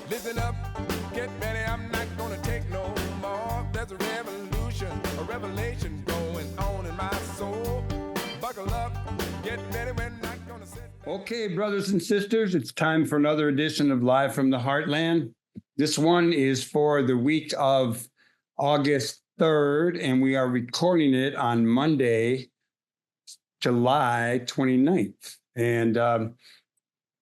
Listen up, get ready, I'm not gonna take no more. There's a revolution, a revelation going on in my soul. Buckle up, get ready, we're not gonna sit. Okay, brothers and sisters, it's time for another edition of Live from the Heartland. This one is for the week of August 3rd, and we are recording it on Monday, July 29th. And,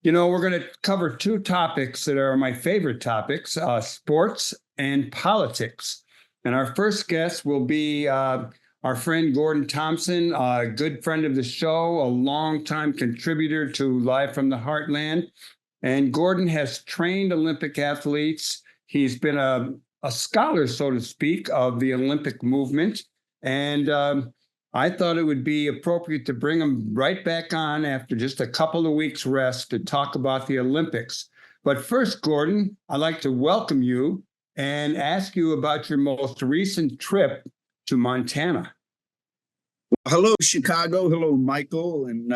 we're going to cover two topics that are my favorite topics, sports and politics. And our first guest will be our friend Gordon Thomson, a good friend of the show, a longtime contributor to Live from the Heartland. And Gordon has trained Olympic athletes. He's been a scholar, so to speak, of the Olympic movement. And I thought it would be appropriate to bring him right back on after just a couple of weeks rest to talk about the Olympics. But first, Gordon, I'd like to welcome you and ask you about your most recent trip to Montana. Hello, Chicago. Hello, Michael. And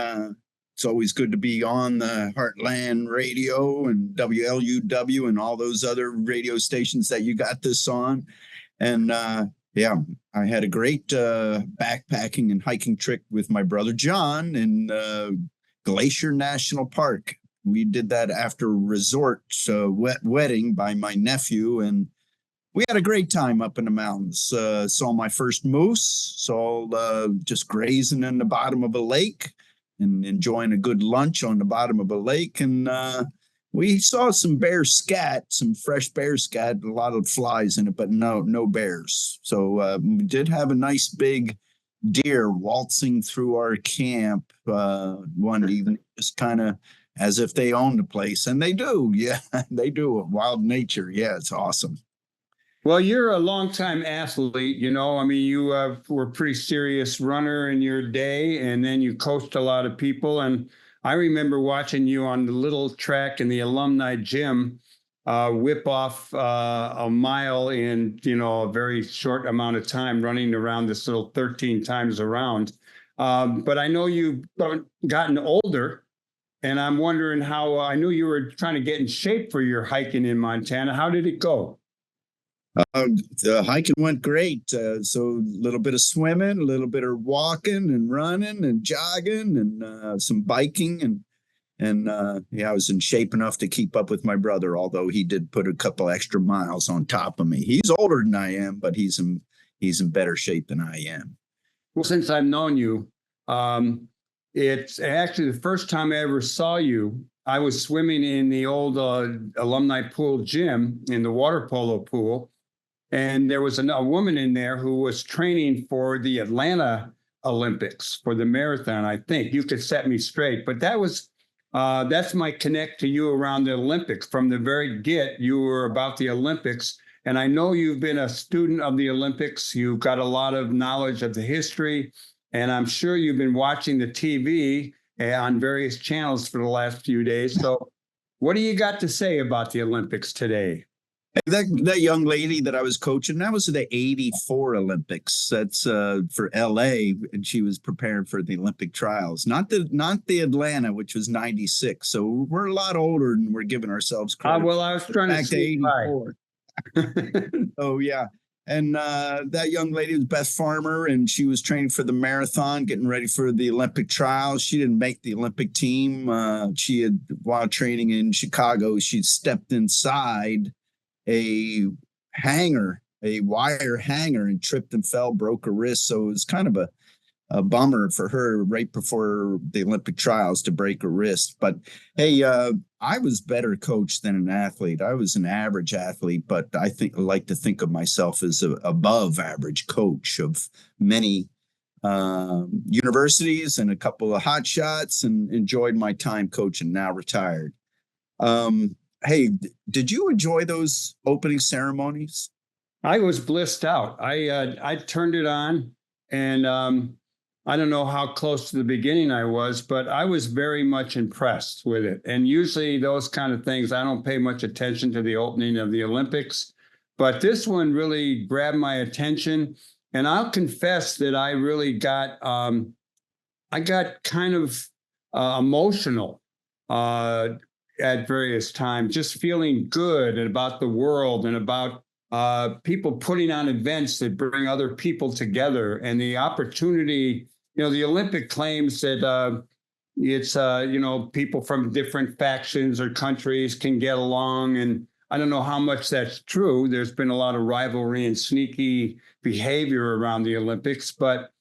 it's always good to be on the Heartland Radio and WLUW and all those other radio stations that you got this on. And I had a great backpacking and hiking trip with my brother John in Glacier National Park. We did that after a resort wedding by my nephew, and we had a great time up in the mountains. Saw my first moose, saw just grazing in the bottom of a lake and enjoying a good lunch on the bottom of a lake. And we saw some bear scat, some fresh bear scat, a lot of flies in it, but no bears. So we did have a nice big deer waltzing through our camp one evening, just kind of as if they own the place. And they do. Yeah, they do. Wild nature. Yeah, it's awesome. Well, you're a longtime athlete, you were a pretty serious runner in your day, and then you coached a lot of people. And I remember watching you on the little track in the alumni gym whip off a mile in, a very short amount of time, running around this little 13 times around. But I know you've gotten older, and I'm wondering how, I knew you were trying to get in shape for your hiking in Montana. How did it go? The hiking went great. So a little bit of swimming, a little bit of walking and running and jogging and some biking. And I was in shape enough to keep up with my brother, although he did put a couple extra miles on top of me. He's older than I am, but he's in better shape than I am. Well, since I've known you, it's actually the first time I ever saw you. I was swimming in the old alumni pool gym in the water polo pool. And there was a woman in there who was training for the Atlanta Olympics for the marathon. I think you could set me straight, but that's my connect to you around the Olympics. From the very get, you were about the Olympics. And I know you've been a student of the Olympics. You've got a lot of knowledge of the history. And I'm sure you've been watching the TV on various channels for the last few days. So what do you got to say about the Olympics today? That young lady that I was coaching, that was the 84 Olympics. That's for LA, and she was preparing for the Olympic trials, not the Atlanta, which was 96. So we're a lot older than we're giving ourselves credit. Well, I was trying to say 84. Oh, yeah. And that young lady was Beth Farmer, and she was training for the marathon, getting ready for the Olympic trials. She didn't make the Olympic team. While training in Chicago, she stepped inside a wire hanger, and tripped and fell, broke her wrist. So it was kind of a bummer for her right before the Olympic trials to break her wrist. But hey, I was better coach than an athlete. I was an average athlete, but I like to think of myself as an above average coach of many universities and a couple of hot shots, and enjoyed my time coaching, now retired. Hey, did you enjoy those opening ceremonies? I was blissed out. I turned it on, and I don't know how close to the beginning I was, but I was very much impressed with it. And usually those kind of things, I don't pay much attention to the opening of the Olympics, but this one really grabbed my attention. And I'll confess that I really got kind of emotional at various times, just feeling good about the world and about people putting on events that bring other people together, and the opportunity. The Olympic claims that it's people from different factions or countries can get along, and I don't know how much that's true. There's been a lot of rivalry and sneaky behavior around the Olympics, but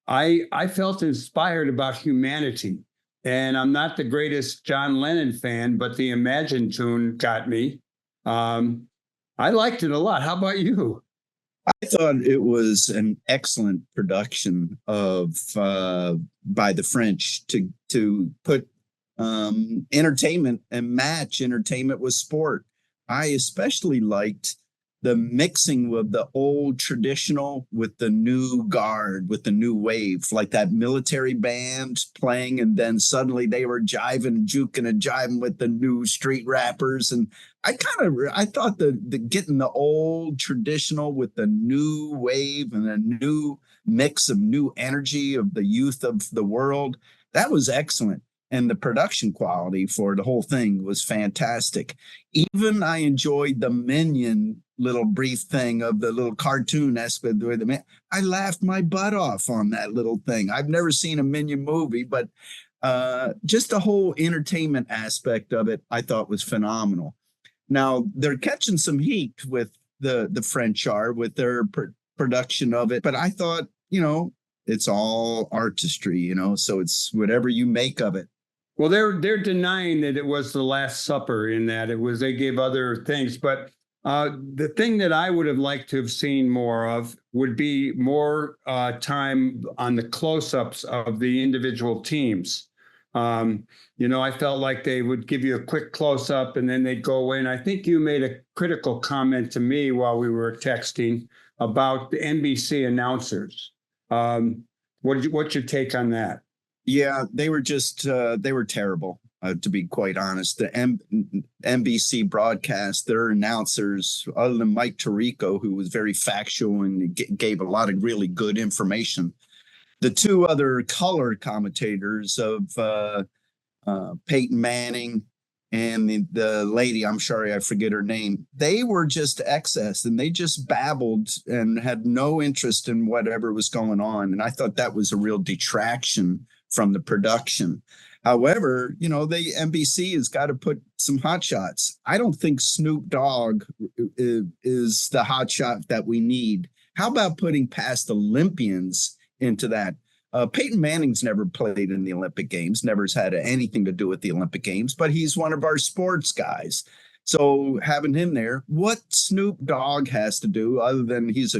I felt inspired about humanity. And I'm not the greatest John Lennon fan, but the Imagine tune got me. I liked it a lot. How about you? I thought it was an excellent production of by the French to put entertainment and match entertainment with sport. I especially liked the mixing of the old traditional with the new guard, with the new wave, like that military band playing, and then suddenly they were jiving and juking and jiving with the new street rappers. And I thought the getting the old traditional with the new wave and a new mix of new energy of the youth of the world, that was excellent. And the production quality for the whole thing was fantastic. Even I enjoyed the Minion little brief thing of the little cartoon aspect. I laughed my butt off on that little thing. I've never seen a Minion movie, but just the whole entertainment aspect of it, I thought was phenomenal. Now, they're catching some heat with the French are with their production of it. But I thought, it's all artistry, so it's whatever you make of it. Well, they're denying that it was the Last Supper, in that they gave other things. But the thing that I would have liked to have seen more of would be more time on the close-ups of the individual teams. I felt like they would give you a quick close-up and then they'd go away. And I think you made a critical comment to me while we were texting about the NBC announcers. What's your take on that? Yeah, they were just they were terrible, to be quite honest. The NBC broadcast, their announcers, other than Mike Tirico, who was very factual and gave a lot of really good information. The two other color commentators of Peyton Manning and the lady, I'm sorry, I forget her name, they were just excess and they just babbled and had no interest in whatever was going on. And I thought that was a real detraction from the production. However, the NBC has got to put some hot shots. I don't think Snoop Dogg is the hot shot that we need. How about putting past Olympians into that? Peyton Manning's never played in the Olympic Games, never has had anything to do with the Olympic Games, but he's one of our sports guys. So having him there, what Snoop Dogg has to do, other than he's a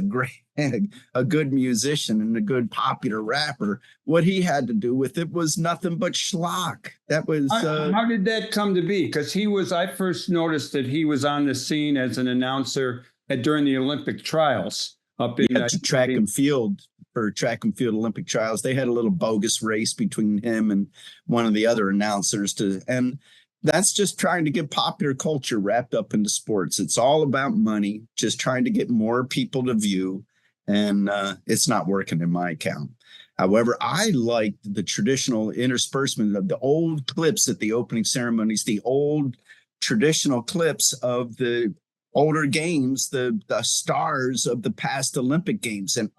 good musician and a good popular rapper, what he had to do with it was nothing but schlock. That was how did that come to be? Because I first noticed that he was on the scene as an announcer during the Olympic trials up in track and field Olympic trials. They had a little bogus race between him and one of the other announcers and that's just trying to get popular culture wrapped up into sports. It's all about money, just trying to get more people to view. And it's not working in my account. However, I liked the traditional interspersement of the old clips at the opening ceremonies, the old traditional clips of the older games, the stars of the past Olympic Games. And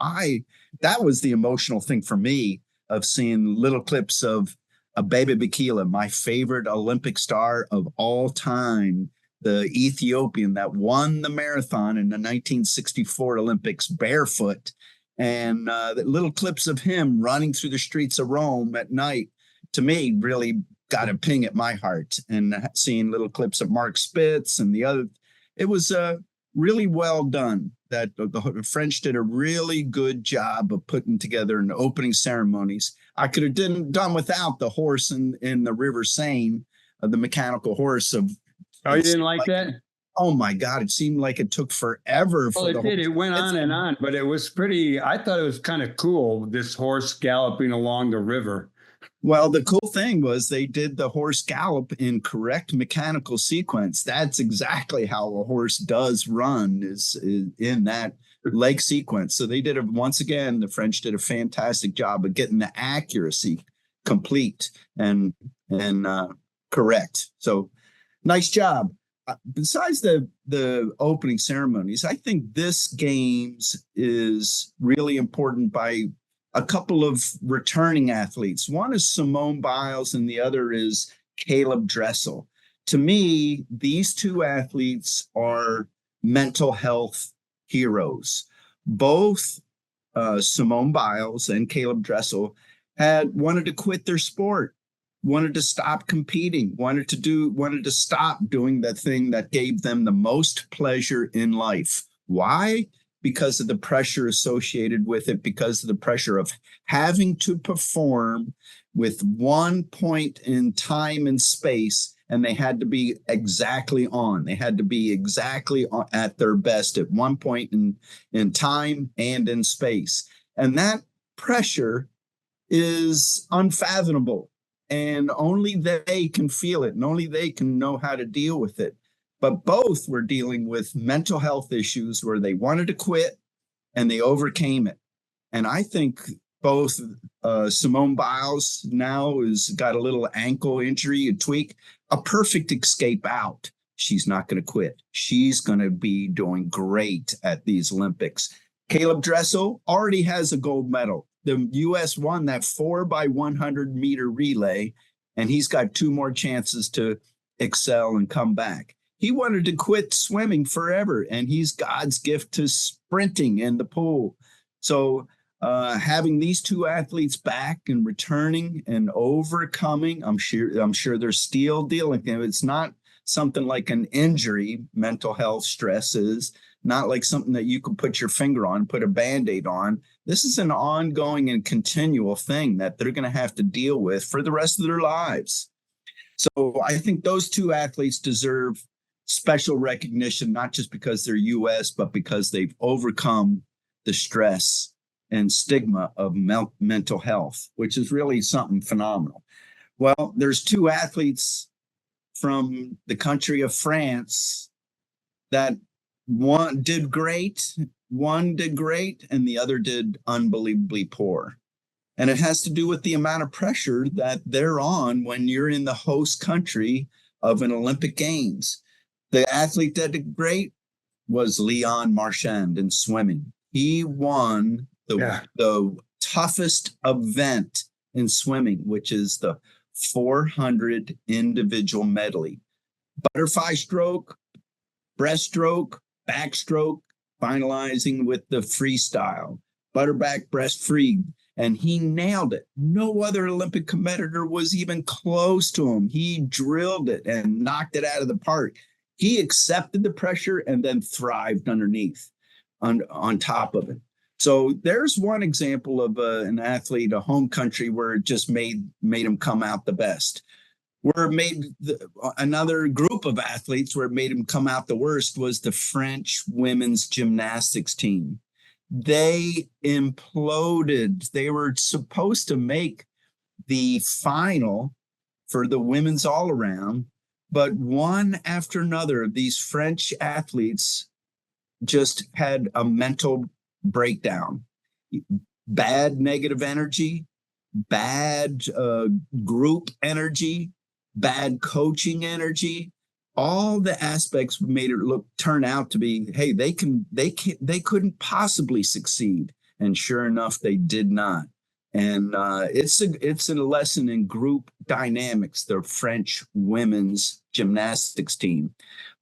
that was the emotional thing for me, of seeing little clips of Abebe Bikila, my favorite Olympic star of all time, the Ethiopian that won the marathon in the 1964 Olympics barefoot. And the little clips of him running through the streets of Rome at night, to me, really got a ping at my heart. And seeing little clips of Mark Spitz and the other, it was really well done. That the French did a really good job of putting together an opening ceremonies. I could have done without the horse in the River Seine, the mechanical horse of. Oh, you didn't like that? Oh my God! It seemed like it took forever. Well, it did. It went on and on, but it was pretty. I thought it was kind of cool. This horse galloping along the river. Well, the cool thing was they did the horse gallop in correct mechanical sequence. That's exactly how a horse does run, is in that leg sequence. So they did it once again. The French did a fantastic job of getting the accuracy complete and correct. So Nice job. Besides the opening ceremonies, I think this games is really important by a couple of returning athletes. One is Simone Biles and the other is Caleb Dressel. To me, these two athletes are mental health heroes. Both Simone Biles and Caleb Dressel had wanted to quit their sport, wanted to stop competing, wanted to stop doing the thing that gave them the most pleasure in life. Why? Because of the pressure associated with it, because of the pressure of having to perform with one point in time and space, and they had to be exactly on. They had to be exactly at their best at one point in time and in space. And that pressure is unfathomable, and only they can feel it, and only they can know how to deal with it. But both were dealing with mental health issues where they wanted to quit and they overcame it. And I think both Simone Biles now has got a little ankle injury, a tweak, a perfect escape out. She's not going to quit. She's going to be doing great at these Olympics. Caleb Dressel already has a gold medal. The U.S. won that 4x100 meter relay, and he's got two more chances to excel and come back. He wanted to quit swimming forever, and he's God's gift to sprinting in the pool. So having these two athletes back and returning and overcoming, I'm sure they're still dealing. It's not something like an injury. Mental health stress is not like something that you can put your finger on, put a Band-Aid on. This is an ongoing and continual thing that they're going to have to deal with for the rest of their lives. So I think those two athletes deserve special recognition, not just because they're U.S., but because they've overcome the stress and stigma of mental health, which is really something phenomenal. Well, there's two athletes from the country of France that one did great, and the other did unbelievably poor. And it has to do with the amount of pressure that they're on when you're in the host country of an Olympic Games. The athlete that did great was Leon Marchand in swimming. He won the toughest event in swimming, which is the 400 individual medley. Butterfly stroke, breaststroke, backstroke, finalizing with the freestyle, butterback breast free. And he nailed it. No other Olympic competitor was even close to him. He drilled it and knocked it out of the park. He accepted the pressure and then thrived underneath, on top of it. So there's one example of an athlete, a home country, where it just made him come out the best. Where it made another group of athletes where it made him come out the worst was the French women's gymnastics team. They imploded. They were supposed to make the final for the women's all around, but one after another of these French athletes just had a mental breakdown. Bad negative energy, bad group energy, bad coaching energy. All the aspects made it turn out to be, hey, they couldn't possibly succeed. And sure enough, they did not. And it's a lesson in group dynamics. The French women's gymnastics team,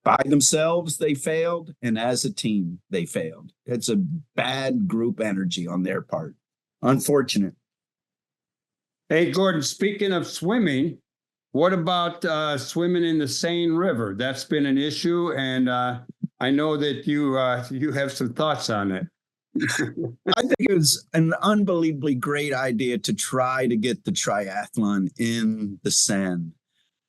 by themselves, they failed. And as a team, they failed. It's a bad group energy on their part. Unfortunate. Hey, Gordon, speaking of swimming, what about swimming in the Seine River? That's been an issue, and I know that you have some thoughts on it. I think it was an unbelievably great idea to try to get the triathlon in the Seine,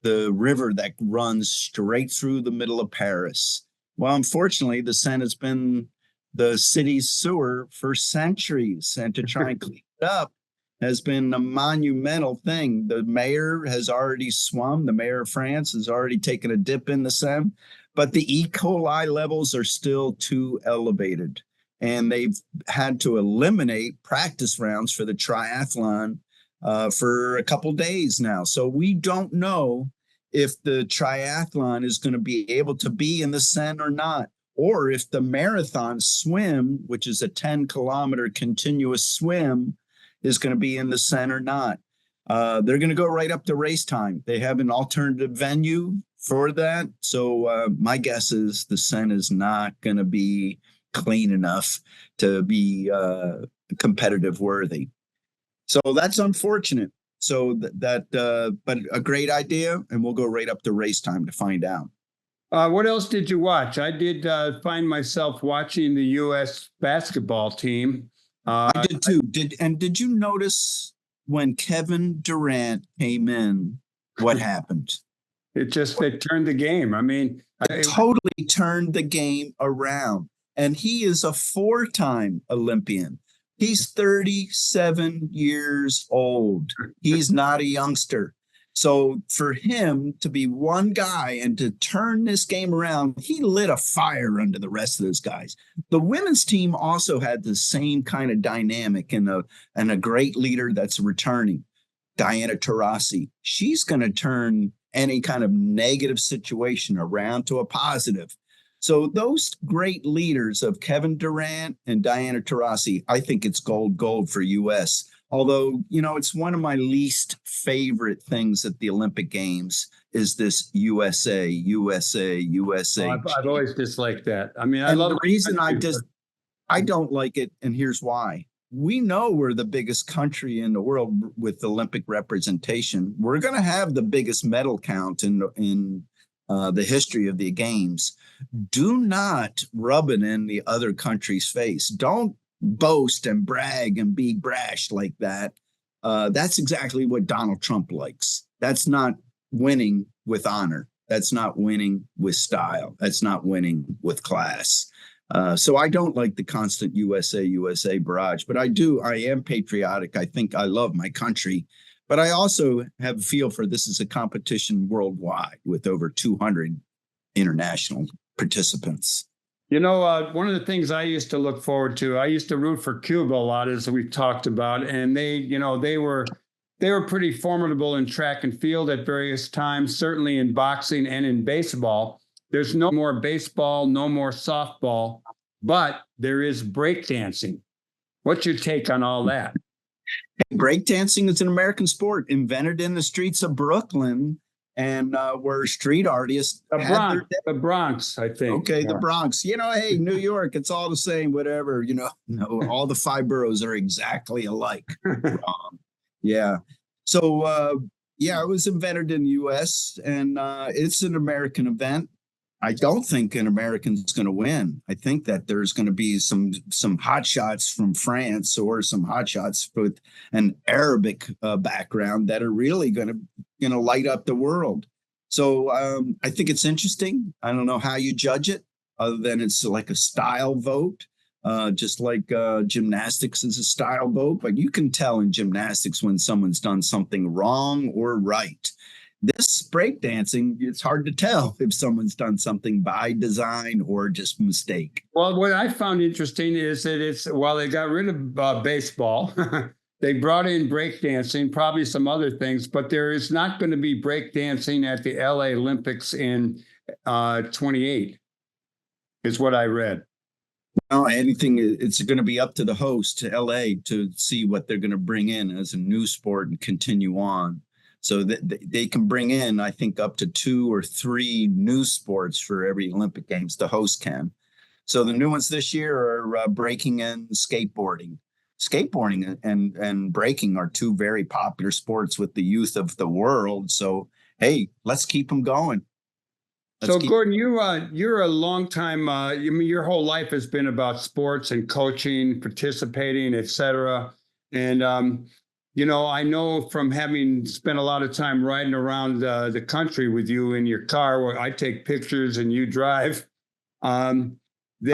the river that runs straight through the middle of Paris. Well, unfortunately, the Seine has been the city's sewer for centuries, and to try and clean it up has been a monumental thing. The mayor has already swum. The mayor of France has already taken a dip in the Seine, but the E. coli levels are still too elevated. And they've had to eliminate practice rounds for the triathlon for a couple days now. So we don't know if the triathlon is going to be able to be in the Seine or not, or if the marathon swim, which is a 10-kilometer continuous swim, is going to be in the Seine or not. They're going to go right up to race time. They have an alternative venue for that. So my guess is the Seine is not going to be clean enough to be competitive worthy. So that's unfortunate. So but a great idea, and we'll go right up to race time to find out. What else did you watch? I did find myself watching the U.S. basketball team. I did too. Did you notice when Kevin Durant came in, what happened? It turned the game. I mean, it totally turned the game around. And he is a 4-time Olympian. He's 37 years old. He's not a youngster. So for him to be one guy and to turn this game around, he lit a fire under the rest of those guys. The women's team also had the same kind of dynamic and a great leader that's returning, Diana Taurasi. She's going to turn any kind of negative situation around to a positive. So those great leaders of Kevin Durant and Diana Taurasi, I think it's gold for U.S. Although, it's one of my least favorite things at the Olympic Games is this USA. I've always disliked that. I mean, the reason I don't like it, and here's why. We know we're the biggest country in the world with Olympic representation. We're going to have the biggest medal count in the history of the games. Do not rub it in the other country's face. Don't boast and brag and be brash like that. That's exactly what Donald Trump likes. That's not winning with honor. That's not winning with style. That's not winning with class. So I don't like the constant USA barrage, but I am patriotic. I think I love my country, but I also have a feel for this is a competition worldwide with over 200 international participants. One of the things I used to look forward to, I used to root for Cuba a lot, as we've talked about, and they were pretty formidable in track and field at various times, certainly in boxing and in baseball. There's no more baseball, no more softball, but there is breakdancing. What's your take on all that? Breakdancing is an American sport invented in the streets of Brooklyn, and where street artists the Bronx, I think. Okay, yeah. The Bronx. Hey, New York, it's all the same, whatever. All the 5 boroughs are exactly alike. Yeah. So, it was invented in the U.S., and it's an American event. I don't think an American's going to win. I think that there's going to be some hot shots from France or some hot shots with an Arabic background that are really going to light up the world. So I think it's interesting. I don't know how you judge it, other than it's like a style vote, just like gymnastics is a style vote. But you can tell in gymnastics when someone's done something wrong or right. This breakdancing, it's hard to tell if someone's done something by design or just mistake. Well, what I found interesting is that while they got rid of baseball, they brought in breakdancing, probably some other things, but there is not going to be breakdancing at the LA Olympics in 28, is what I read. Well, it's going to be up to the host, to LA, to see what they're going to bring in as a new sport and continue on. So that they can bring in, I think, up to 2 or 3 new sports for every Olympic Games, the host can. So the new ones this year are breaking and skateboarding. Skateboarding and breaking are 2 very popular sports with the youth of the world. So, hey, let's keep them going. Gordon, you're a long time, your whole life has been about sports and coaching, participating, et cetera. And, I know from having spent a lot of time riding around the country with you in your car, where I take pictures and you drive. I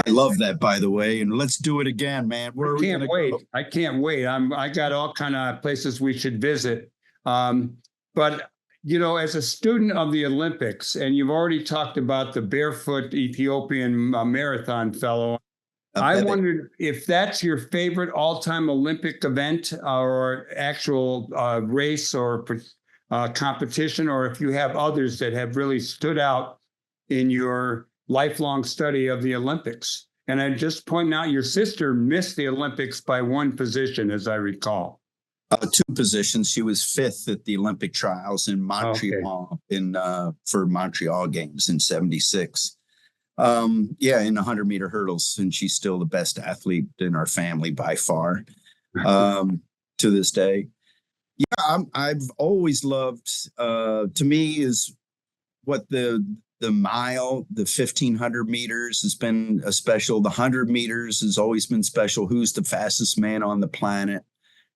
love that, by the way. And let's do it again, man. I can't wait. I can't wait. I got all kind of places we should visit. But as a student of the Olympics, and you've already talked about the barefoot Ethiopian marathon fellow, I wondered if that's your favorite all-time Olympic event or actual race or competition, or if you have others that have really stood out in your lifelong study of the Olympics. And I just point out your sister missed the Olympics by one position, as I recall. Two positions. She was fifth at the Olympic trials in Montreal for Montreal games in 76. In the 100-meter hurdles, and she's still the best athlete in our family by far to this day. Yeah, I've always loved. To me, is what the mile, the 1,500 meters has been a special. The 100 meters has always been special. Who's the fastest man on the planet?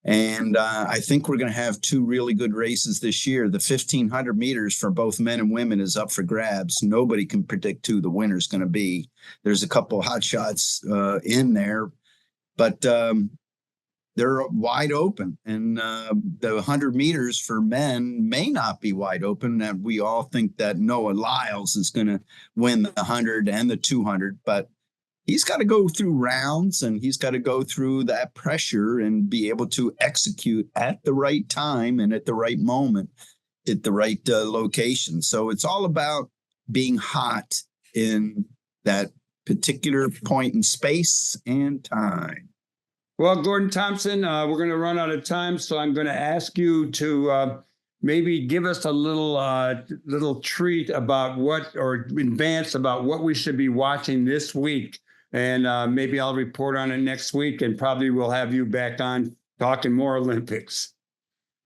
And I think we're going to have two really good races this year. The 1,500 meters for both men and women is up for grabs. Nobody can predict who the winner's going to be. There's a couple hot shots in there, but they're wide open. And the 100 meters for men may not be wide open. And we all think that Noah Lyles is going to win the 100 and the 200, but he's got to go through rounds, and he's got to go through that pressure and be able to execute at the right time and at the right moment, at the right location. So it's all about being hot in that particular point in space and time. Well, Gordon Thomson, we're going to run out of time, so I'm going to ask you to maybe give us a little treat about or advance about what we should be watching this week. And maybe I'll report on it next week, and probably we'll have you back on talking more Olympics.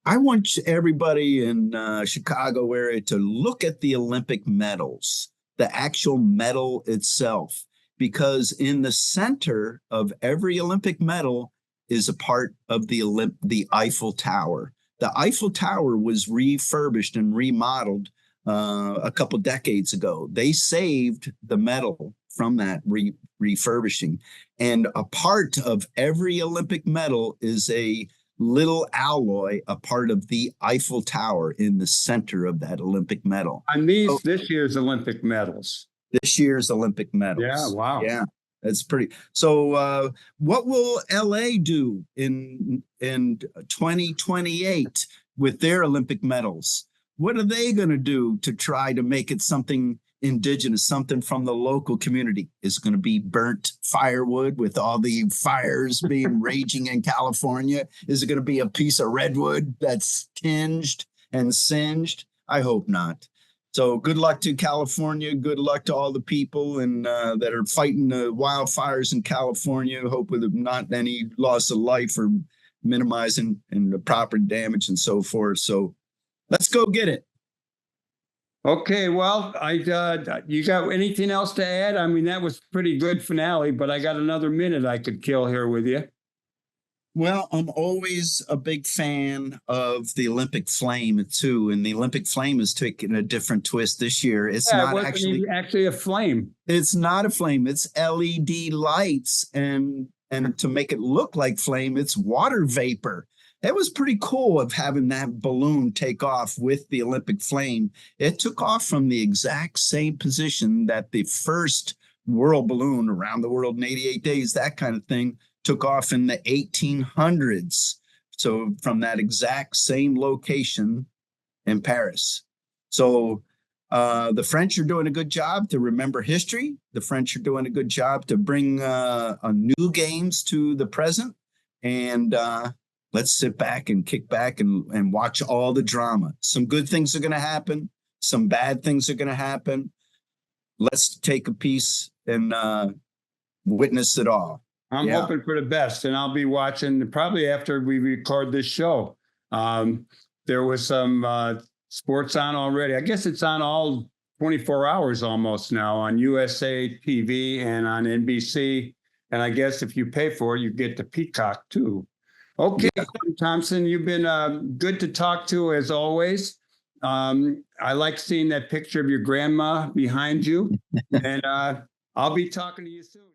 I want everybody in Chicago area to look at the Olympic medals, the actual medal itself, because in the center of every Olympic medal is a part of the Eiffel Tower. The Eiffel Tower was refurbished and remodeled a couple decades ago. They saved the medal from that refurbishing. And a part of every Olympic medal is a little alloy, a part of the Eiffel Tower in the center of that Olympic medal. And this year's Olympic medals. This year's Olympic medals. Yeah, wow. Yeah, that's pretty. So what will LA do in 2028 with their Olympic medals? What are they going to do to try to make it something indigenous, something from the local community? Is it going to be burnt firewood with all the fires being raging in California? Is it going to be a piece of redwood that's tinged and singed? I hope not. So good luck to California. Good luck to all the people that are fighting the wildfires in California. Hope with not any loss of life or minimizing and the property damage and so forth. So let's go get it. Okay, well, you got anything else to add? I mean, that was pretty good finale, but I got another minute I could kill here with you. Well, I'm always a big fan of the Olympic flame too, and the Olympic flame is taking a different twist this year. It's not actually a flame. It's not a flame. It's LED lights, and to make it look like flame, it's water vapor. It was pretty cool of having that balloon take off with the Olympic flame. It took off from the exact same position that the first world balloon around the world in 88 days, that kind of thing, took off in the 1800s. So from that exact same location in Paris. So the French are doing a good job to remember history. The French are doing a good job to bring new games to the present. And let's sit back and kick back and watch all the drama. Some good things are going to happen. Some bad things are going to happen. Let's take a piece and witness it all. I'm hoping for the best, and I'll be watching probably after we record this show. There was some sports on already. I guess it's on all 24 hours almost now on USA TV and on NBC. And I guess if you pay for it, you get the Peacock too. Okay, yeah. Thomson, you've been good to talk to as always. I like seeing that picture of your grandma behind you, and I'll be talking to you soon.